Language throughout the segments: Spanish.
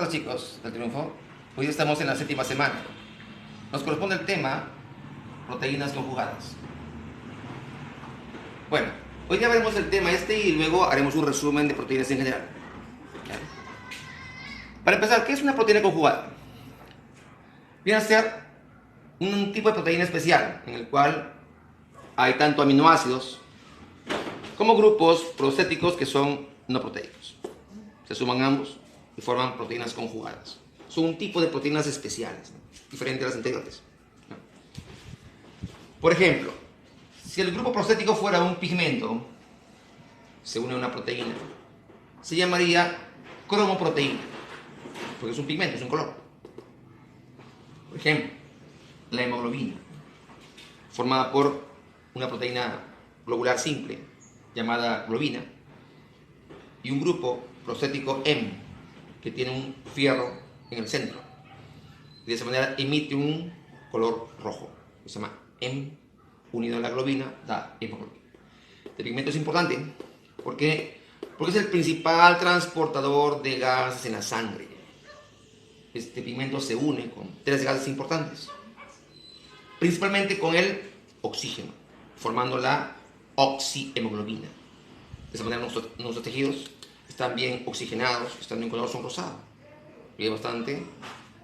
tardes, chicos del Triunfo. Hoy estamos en la 7ª semana. Nos corresponde el tema proteínas conjugadas. Bueno, hoy ya veremos el tema y luego haremos un resumen de proteínas en general. Para empezar, ¿qué es una proteína conjugada? Viene a ser un tipo de proteína especial en el cual hay tanto aminoácidos como grupos prostéticos que son no proteicos. Se suman ambos y forman proteínas conjugadas. Son un tipo de proteínas especiales, ¿no? Diferente a las anteriores, ¿no? Por ejemplo, si el grupo prostético fuera un pigmento, se une a una proteína, se llamaría cromoproteína, porque es un pigmento, es un color. Por ejemplo, la hemoglobina, formada por una proteína globular simple llamada globina y un grupo prostético M que tiene un fierro en el centro y de esa manera emite un color rojo que se llama M unido a la globina da hemoglobina. Este pigmento es importante porque es el principal transportador de gases en la sangre. Este pigmento se une con 3 gases importantes, principalmente con el oxígeno, formando la oxihemoglobina. De esa manera nuestros tejidos están bien oxigenados, están de un color sonrosado y hay bastante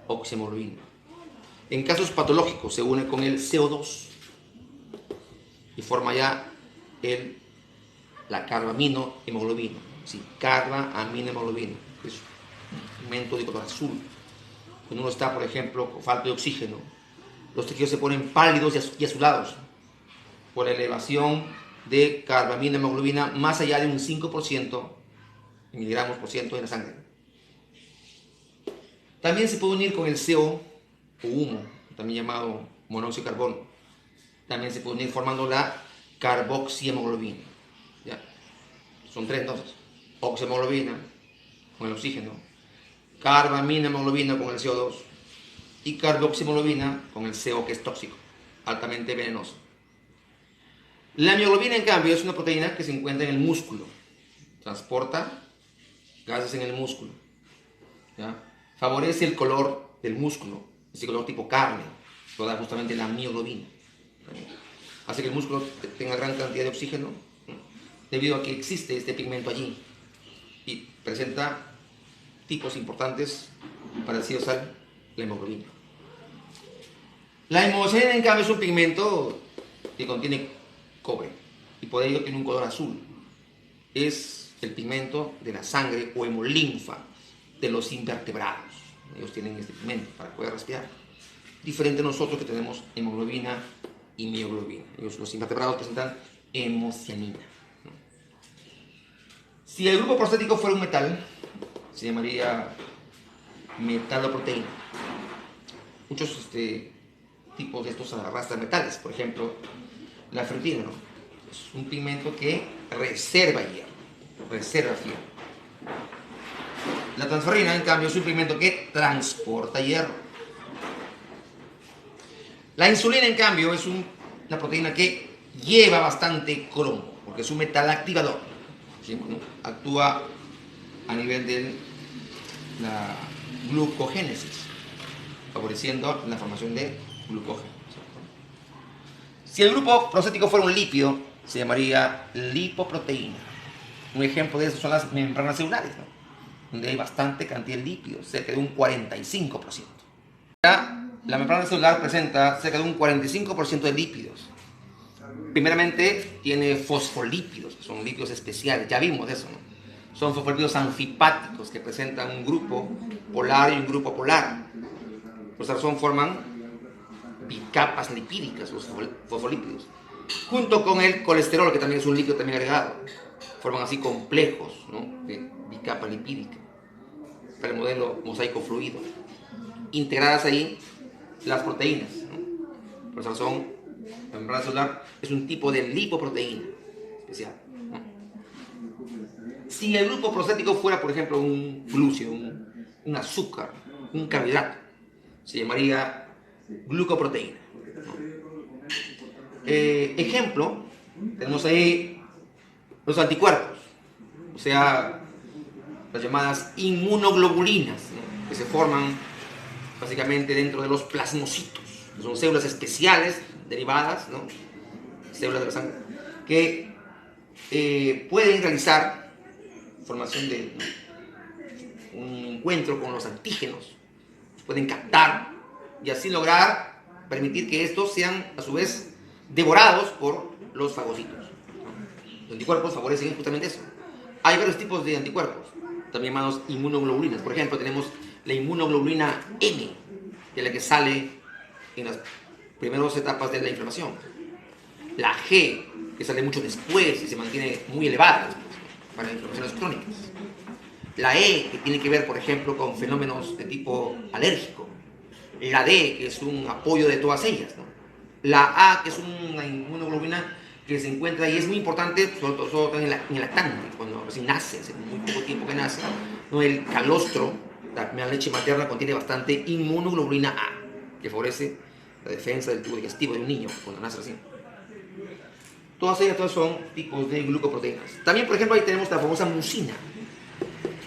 oxihemoglobina. En casos patológicos se une con el CO2 y forma ya la carbaminohemoglobina, ¿sí? Carbaminohemoglobina, que es un pigmento de color azul. Cuando uno está, por ejemplo, con falta de oxígeno, los tejidos se ponen pálidos y azulados por la elevación de carbaminohemoglobina más allá de un 5% miligramos por ciento en la sangre. También se puede unir con el CO o humo, también llamado monóxido de carbono. También se puede unir formando la carboxihemoglobina. ¿Ya? Son 3 entonces: oxihemoglobina con el oxígeno, carbaminohemoglobina con el CO2 y carboxihemoglobina con el CO, que es tóxico, altamente venenoso. La mioglobina, en cambio, es una proteína que se encuentra en el músculo, transporta gases en el músculo, ¿ya? Favorece el color del músculo, ese color tipo carne, lo da justamente la mioglobina, ¿no? Hace que el músculo tenga gran cantidad de oxígeno, ¿no? Debido a que existe este pigmento allí y presenta tipos importantes parecidos a la hemoglobina. La hemocyanin, en cambio, es un pigmento que contiene cobre y por ello tiene un color azul. Es el pigmento de la sangre o hemolinfa de los invertebrados. Ellos tienen este pigmento para poder respirar, diferente a nosotros que tenemos hemoglobina y mioglobina. Los invertebrados presentan hemocianina, ¿no? Si el grupo prostético fuera un metal, se llamaría metaloproteína. Muchos tipos de estos arrastran metales, por ejemplo la ferritina, ¿no? Es un pigmento que reserva hierro, reserva fierro. La transferrina, en cambio, es un pigmento que transporta hierro. La insulina, en cambio, es una proteína que lleva bastante cromo, porque es un metal activador, ¿sí? Bueno, actúa a nivel de la glucogénesis, favoreciendo la formación de glucógeno. Si el grupo prostético fuera un lípido, se llamaría lipoproteína. Un ejemplo de eso son las membranas celulares, ¿no? Donde hay bastante cantidad de lípidos, cerca de un 45%. La membrana celular presenta cerca de un 45% de lípidos. Primeramente tiene fosfolípidos, que son lípidos especiales, ya vimos eso, ¿no? Son fosfolípidos anfipáticos que presentan un grupo polar y un grupo polar. Por esa razón forman bicapas lipídicas, los fosfolípidos, junto con el colesterol, que también es un lípido también agregado. Forman así complejos, ¿no?, de bicapa lipídica para el modelo mosaico fluido. Integradas ahí las proteínas, ¿no? Por esa razón, la membrana celular es un tipo de lipoproteína especial, ¿no? Si el grupo prostético fuera, por ejemplo, un glúcido, un azúcar, un carbohidrato, se llamaría glucoproteína, ¿no? Ejemplo, tenemos ahí los anticuerpos, o sea, las llamadas inmunoglobulinas, ¿no? que se forman básicamente dentro de los plasmocitos. Son células especiales derivadas, ¿no? Células de la sangre, que pueden realizar formación de, ¿no?, un encuentro con los antígenos, pueden captar y así lograr permitir que estos sean a su vez devorados por los fagocitos. Los anticuerpos favorecen justamente eso. Hay varios tipos de anticuerpos, también llamados inmunoglobulinas. Por ejemplo, tenemos la inmunoglobulina M, que es la que sale en las primeras etapas de la inflamación. La G, que sale mucho después y se mantiene muy elevada para inflamaciones crónicas. La E, que tiene que ver, por ejemplo, con fenómenos de tipo alérgico. La D, que es un apoyo de todas ellas, ¿no? La A, que es una inmunoglobulina que se encuentra y es muy importante, sobre todo en el lactante, cuando recién nace, hace muy poco tiempo que nace, ¿no? El calostro, la primera leche materna, contiene bastante inmunoglobulina A, que favorece la defensa del tubo digestivo de un niño cuando nace recién. Todas ellas son tipos de glucoproteínas. También, por ejemplo, ahí tenemos la famosa mucina,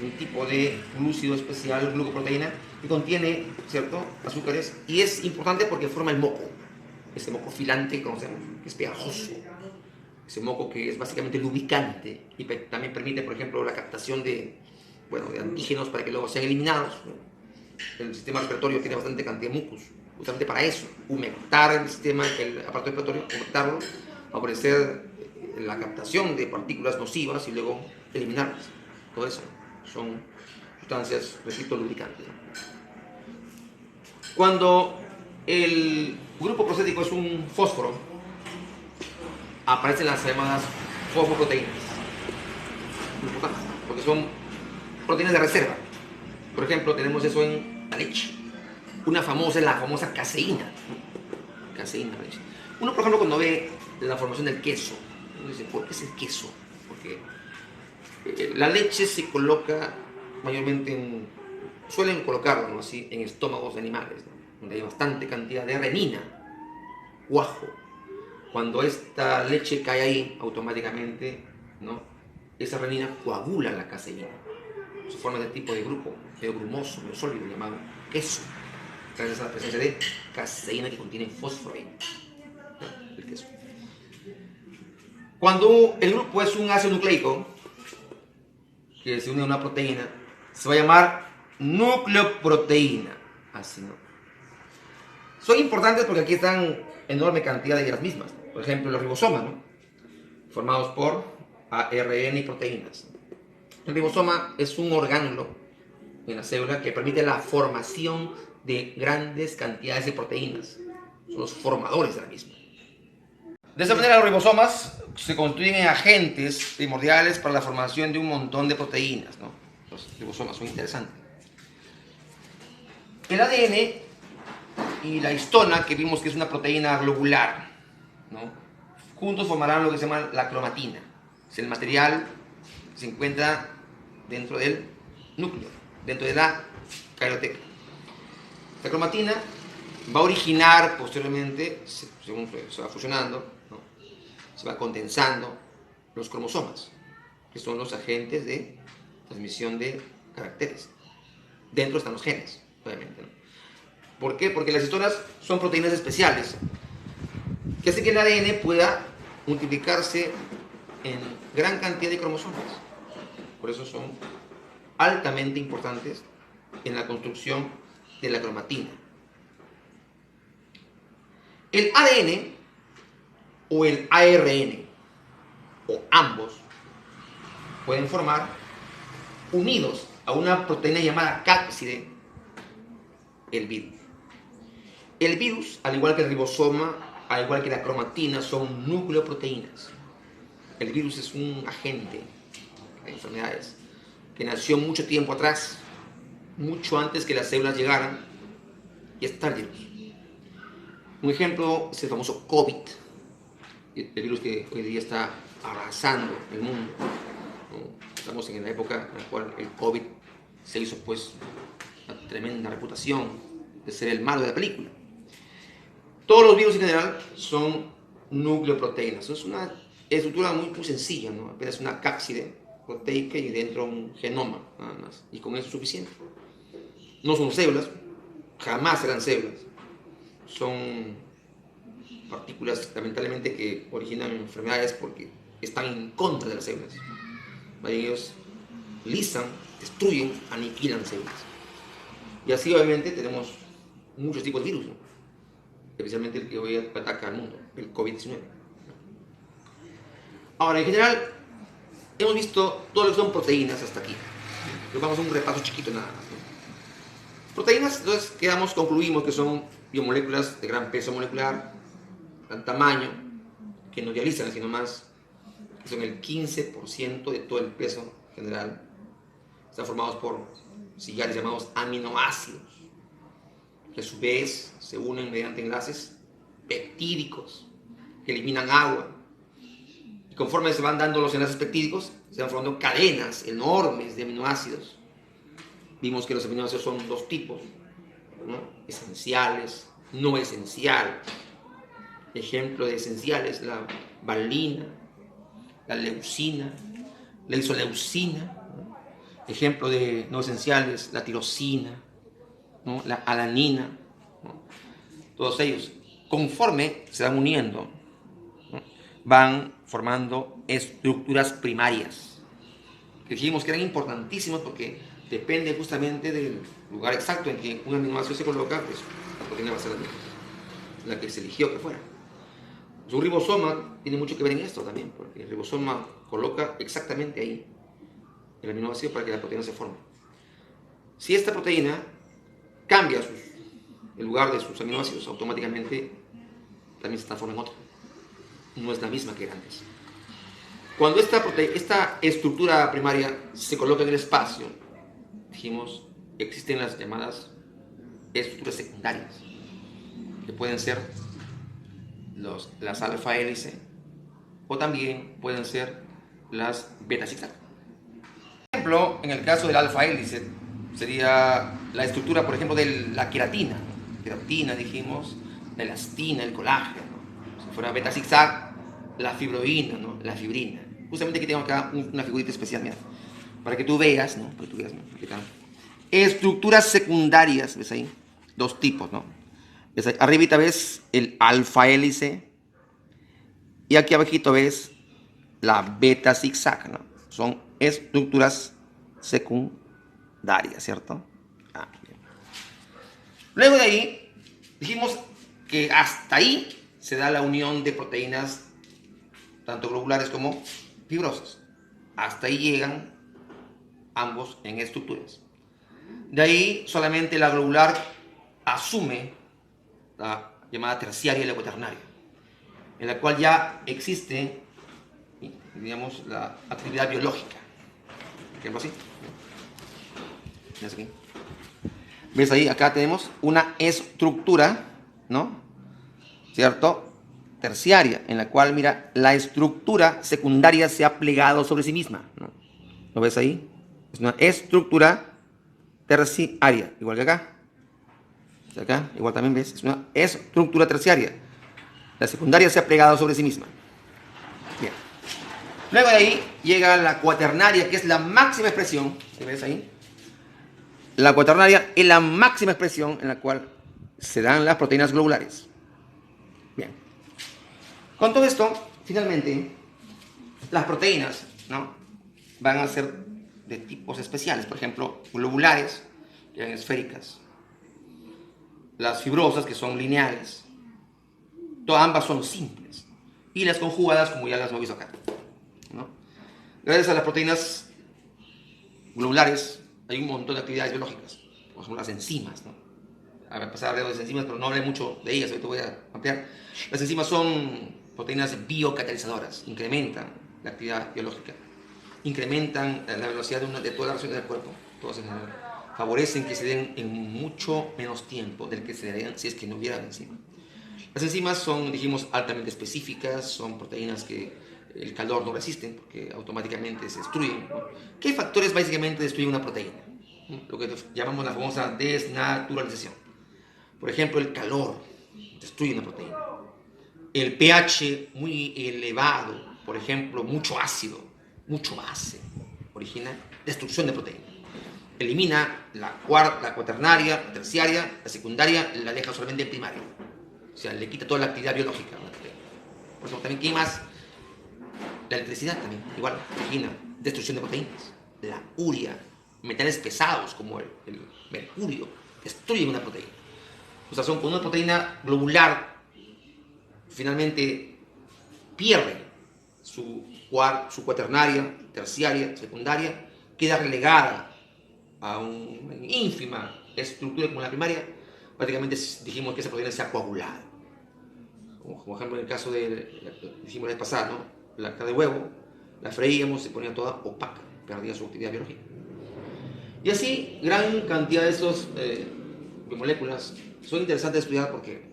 un tipo de glúcido especial, glucoproteína, que contiene, ¿cierto?, azúcares, y es importante porque forma el moco, ese moco filante que conocemos, que es pegajoso, ese moco que es básicamente lubricante y también permite, por ejemplo, la captación de, bueno, de antígenos para que luego sean eliminados, ¿no? El sistema respiratorio tiene bastante cantidad de mucus, justamente para eso, humectar el sistema, el aparato respiratorio, humectarlo, favorecer la captación de partículas nocivas y luego eliminarlas. Todo eso son sustancias, repito, lubricantes. Cuando el grupo procético es un fósforo, aparecen las llamadas fosfoproteínas, importantes, porque son proteínas de reserva. Por ejemplo, tenemos eso en la leche. Una famosa es la famosa caseína. Caseína en la leche. Uno, por ejemplo, cuando ve la formación del queso, uno dice, ¿por qué es el queso? Porque la leche se coloca mayormente suelen colocarlo, ¿no?, así, en estómagos de animales, ¿no?, donde hay bastante cantidad de renina, cuajo. Cuando esta leche cae ahí, automáticamente, ¿no?, esa renina coagula la caseína. Se forma de tipo de grupo, medio grumoso, medio sólido, llamado queso, gracias a la presencia de caseína que contiene fósforo ahí, ¿no?, el queso. Cuando el grupo es un ácido nucleico, que se une a una proteína, se va a llamar nucleoproteína. Así, ¿no? Son importantes porque aquí están enorme cantidad de ellas mismas. Por ejemplo, los ribosomas, ¿no?, formados por ARN y proteínas. El ribosoma es un orgánulo en la célula que permite la formación de grandes cantidades de proteínas. Son los formadores de la misma. De esa manera, los ribosomas se constituyen en agentes primordiales para la formación de un montón de proteínas, ¿no? Los ribosomas son interesantes. El ADN y la histona, que vimos que es una proteína globular, ¿no?, juntos formarán lo que se llama la cromatina. Es el material que se encuentra dentro del núcleo, dentro de la carioteca. La cromatina va a originar posteriormente, según se va fusionando, ¿no?, se va condensando los cromosomas, que son los agentes de transmisión de caracteres. Dentro están los genes, obviamente, ¿no? ¿Por qué? Porque las histonas son proteínas especiales que hacen que el ADN pueda multiplicarse en gran cantidad de cromosomas. Por eso son altamente importantes en la construcción de la cromatina. El ADN o el ARN, o ambos, pueden formar, unidos a una proteína llamada cápside, el virus. El virus, al igual que el ribosoma, al igual que la cromatina, son nucleoproteínas. El virus es un agente de enfermedades que nació mucho tiempo atrás, mucho antes que las células llegaran, y está el virus. Un ejemplo es el famoso COVID, el virus que hoy día está arrasando el mundo, ¿no? Estamos en la época en la cual el COVID se hizo, pues, una tremenda reputación de ser el malo de la película. Todos los virus en general son nucleoproteínas. Es una estructura muy sencilla, ¿no? Apenas una cápside proteica y dentro un genoma, nada más. Y con eso es suficiente. No son células, jamás serán células. Son partículas lamentablemente que originan enfermedades porque están en contra de las células. Ellos lisan, destruyen, aniquilan células. Y así obviamente tenemos muchos tipos de virus, ¿no? Especialmente el que hoy ataca al mundo, el COVID-19. Ahora, en general, hemos visto todo lo que son proteínas hasta aquí. Pero vamos a un repaso chiquito nada más, ¿no? Proteínas, entonces concluimos que son biomoléculas de gran peso molecular, gran tamaño, que no dializan, sino más, que son el 15% de todo el peso general. Están formados por sillares llamados aminoácidos, que a su vez se unen mediante enlaces peptídicos que eliminan agua. Y conforme se van dando los enlaces peptídicos, se van formando cadenas enormes de aminoácidos. Vimos que los aminoácidos son dos tipos, ¿no? Esenciales, no esenciales. Ejemplo de esenciales, la valina, la leucina, la isoleucina, ¿no? Ejemplo de no esenciales, la tirosina, ¿no? La alanina, ¿no? Todos ellos, conforme se van uniendo, ¿no? Van formando estructuras primarias, que dijimos que eran importantísimas porque depende justamente del lugar exacto en que un aminoácido se coloca, pues la proteína va a ser la que se eligió que fuera. Su ribosoma tiene mucho que ver en esto también, porque el ribosoma coloca exactamente ahí el aminoácido para que la proteína se forme. Si esta proteína cambia el lugar de sus aminoácidos, automáticamente también se transforma en otra. No es la misma que era antes. Cuando esta estructura primaria se coloca en el espacio, dijimos, existen las llamadas estructuras secundarias, que pueden ser las alfa hélice o también pueden ser las beta zigzag. Por ejemplo, en el caso del alfa hélice sería la estructura, por ejemplo, de la queratina. Queratina, dijimos, la elastina, el colágeno. Si fuera beta zigzag, la fibroína, ¿no? La fibrina. Justamente aquí tengo acá una figurita especial, mira, para que tú veas, ¿no? Para que tú veas, ¿no? Estructuras secundarias, ¿ves ahí? Dos tipos, ¿no? Arribita ves el alfa hélice y aquí abajito ves la beta zigzag, ¿no? Son estructuras secundarias, ¿cierto? Bien. Luego de ahí dijimos que hasta ahí se da la unión de proteínas tanto globulares como fibrosas. Hasta ahí llegan ambos en estructuras. De ahí solamente la globular asume la llamada terciaria y la cuaternaria, en la cual ya existe, digamos, la actividad biológica. Por ejemplo, así. ¿Ves aquí? ¿Ves ahí? Acá tenemos una estructura, ¿no? ¿Cierto? Terciaria, en la cual, mira, la estructura secundaria se ha plegado sobre sí misma, ¿no? ¿Lo ves ahí? Es una estructura terciaria, igual que acá. Acá, igual también ves, es una estructura terciaria. La secundaria se ha plegado sobre sí misma. Bien. Luego de ahí llega la cuaternaria, que es la máxima expresión. ¿Lo ves ahí? La cuaternaria es la máxima expresión en la cual se dan las proteínas globulares. Bien. Con todo esto, finalmente, las proteínas, ¿no?, van a ser de tipos especiales. Por ejemplo, globulares, que eran esféricas. Las fibrosas, que son lineales. Todas ambas son simples. Y las conjugadas, como ya las hemos visto acá, ¿no? Gracias a las proteínas globulares hay un montón de actividades biológicas. Por ejemplo, las enzimas, ¿no? A ver, pasar a hablar de las enzimas, pero no hablé mucho de ellas. Ahorita voy a ampliar. Las enzimas son proteínas biocatalizadoras. Incrementan la actividad biológica. Incrementan la velocidad de todas las reacciones del cuerpo. Todas favorecen que se den en mucho menos tiempo del que se darían si es que no hubiera enzima. Las enzimas son, dijimos, altamente específicas, son proteínas que el calor no resisten porque automáticamente se destruyen, ¿no? ¿Qué factores básicamente destruyen una proteína? Lo que llamamos la famosa desnaturalización. Por ejemplo, el calor destruye una proteína. El pH muy elevado, por ejemplo, mucho ácido, mucho base, origina destrucción de proteína. elimina la cuaternaria, la terciaria, la secundaria, la deja solamente en primaria. O sea, le quita toda la actividad biológica. Por eso también, ¿qué más? La electricidad también, igual, origina destrucción de proteínas. La urea, metales pesados como el mercurio, destruyen una proteína. O sea, con una proteína globular, finalmente pierde su cuaternaria, terciaria, secundaria, queda relegada a una ínfima estructura como la primaria, prácticamente dijimos que esa proteína se ha coagulado. Como ejemplo en el caso dijimos la vez pasada, ¿no? La clara de huevo, la freíamos, se ponía toda opaca, perdía su actividad biológica. Y así, gran cantidad de estos moléculas son interesantes de estudiar porque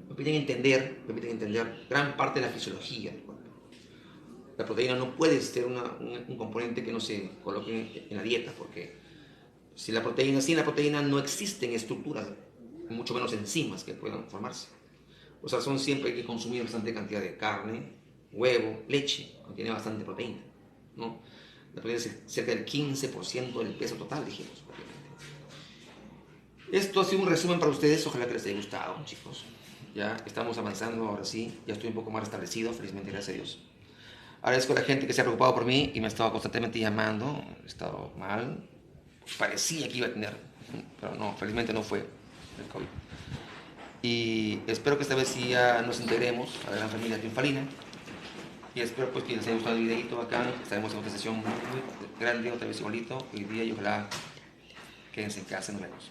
permiten entender gran parte de la fisiología del cuerpo. La proteína no puede ser un componente que no se coloque en la dieta, porque sin la proteína no existen estructuras, mucho menos enzimas que puedan formarse. O sea, siempre hay que consumir bastante cantidad de carne, huevo, leche, contiene bastante proteína, ¿no? La proteína es cerca del 15% del peso total, dijimos. Esto ha sido un resumen para ustedes, ojalá que les haya gustado, chicos. Ya estamos avanzando, ahora sí, ya estoy un poco más restablecido, felizmente, gracias a Dios. Agradezco a la gente que se ha preocupado por mí y me ha estado constantemente llamando. He estado mal, parecía que iba a tener, pero no, felizmente no fue el COVID. Y espero que esta vez sí ya nos integremos a la gran familia triunfalina. Y espero pues que les haya gustado el videito acá. Estaremos en otra sesión muy grande, otra vez igualito. Hoy día y ojalá quédense en casa, nos vemos.